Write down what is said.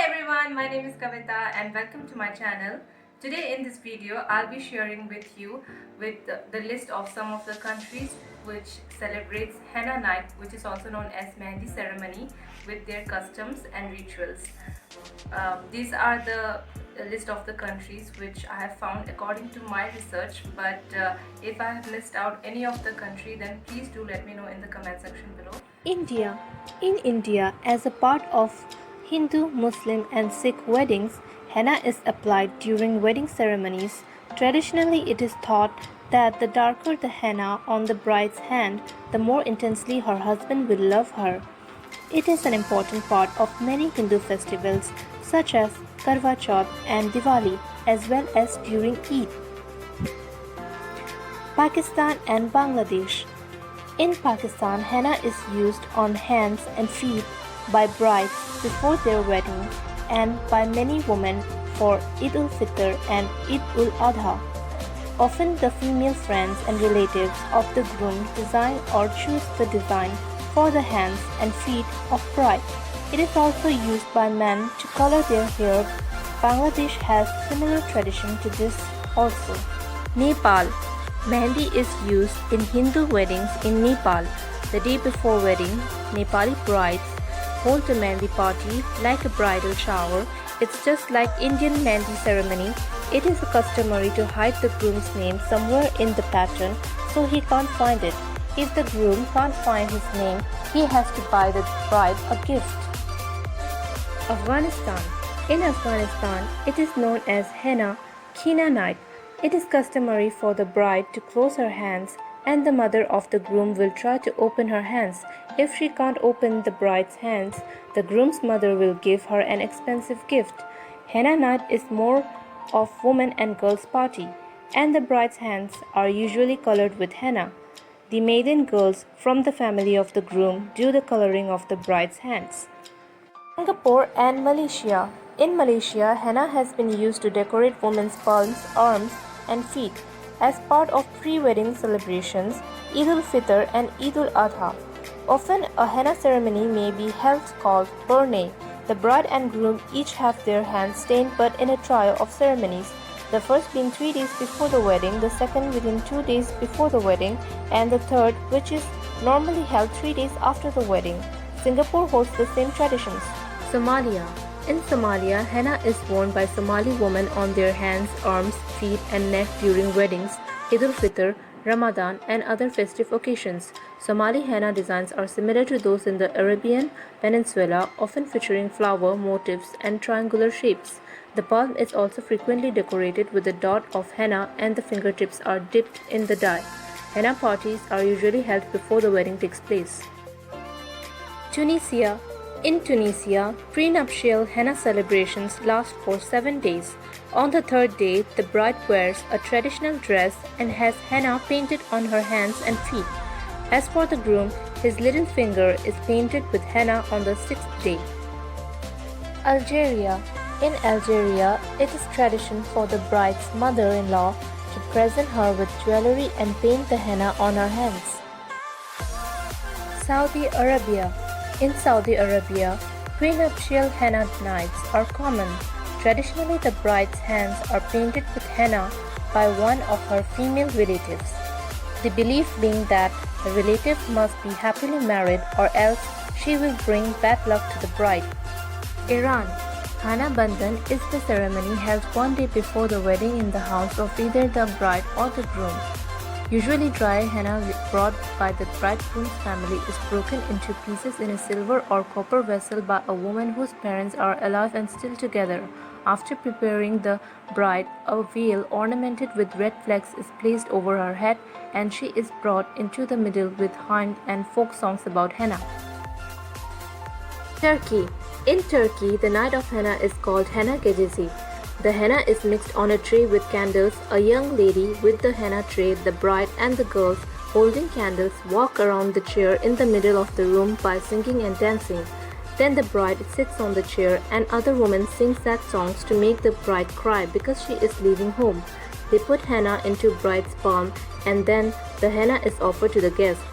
everyone, my name is Kavita and welcome to my channel. Today in this video, I'll be sharing with you the list of some of the countries which celebrates henna night, which is also known as mehndi ceremony, with their customs and rituals. These are the list of the countries which I have found according to my research, but if I have missed out any of the country, then please do let me know in the comment section below. India. In India, as a part of Hindu, Muslim and Sikh weddings, henna is applied during wedding ceremonies. Traditionally, it is thought that the darker the henna on the bride's hand, the more intensely her husband will love her. It is an important part of many Hindu festivals such as Karwa Chauth and Diwali, as well as during Eid. Pakistan and Bangladesh. In Pakistan, henna is used on hands and feet by brides before their wedding and by many women for Eid ul-Fitr and Eid ul-Adha. Often the female friends and relatives of the groom design or choose the design for the hands and feet of bride. It is also used by men to color their hair. Bangladesh has similar tradition to this also. Nepal. Mehndi is used in Hindu weddings in Nepal. The day before wedding, Nepali brides hold a mehndi party like a bridal shower. It's just like Indian mehndi ceremony. It is customary to hide the groom's name somewhere in the pattern so he can't find it. If the groom can't find his name, he has to buy the bride a gift. Afghanistan. In Afghanistan, it is known as henna night. It is customary for the bride to close her hands, and the mother of the groom will try to open her hands. If she can't open the bride's hands, the groom's mother will give her an expensive gift. Henna night is more of women and girls party, and the bride's hands are usually colored with henna. The maiden girls from the family of the groom do the coloring of the bride's hands. Singapore and Malaysia. In Malaysia, henna has been used to decorate women's palms, arms, and feet as part of pre-wedding celebrations, Eid ul-Fitr and Eid ul-Adha. Often, a henna ceremony may be held called burne. The bride and groom each have their hands stained, but in a trio of ceremonies. The first being 3 days before the wedding, the second within 2 days before the wedding, and the third, which is normally held 3 days after the wedding. Singapore holds the same traditions. Somalia. In Somalia, henna is worn by Somali women on their hands, arms, feet and neck during weddings, Eid ul-Fitr, Ramadan and other festive occasions. Somali henna designs are similar to those in the Arabian Peninsula, often featuring flower motifs and triangular shapes. The palm is also frequently decorated with a dot of henna and the fingertips are dipped in the dye. Henna parties are usually held before the wedding takes place. Tunisia. In Tunisia, prenuptial henna celebrations last for 7 days. On the third day, the bride wears a traditional dress and has henna painted on her hands and feet. As for the groom, his little finger is painted with henna on the 6th day. Algeria. In Algeria, it is tradition for the bride's mother-in-law to present her with jewelry and paint the henna on her hands. Saudi Arabia. In Saudi Arabia, prenuptial henna nights are common. Traditionally, the bride's hands are painted with henna by one of her female relatives. The belief being that the relative must be happily married or else she will bring bad luck to the bride. Iran. Khana Bandhan is the ceremony held 1 day before the wedding in the house of either the bride or the groom. Usually dry henna brought by the bridegroom's family is broken into pieces in a silver or copper vessel by a woman whose parents are alive and still together. After preparing the bride, a veil ornamented with red flags is placed over her head and she is brought into the middle with hymn and folk songs about henna. Turkey. In Turkey, the night of henna is called henna gecesi. The henna is mixed on a tray with candles. A young lady with the henna tray, the bride and the girls holding candles walk around the chair in the middle of the room by singing and dancing. Then the bride sits on the chair and other women sing sad songs to make the bride cry because she is leaving home. They put henna into bride's palm and then the henna is offered to the guests.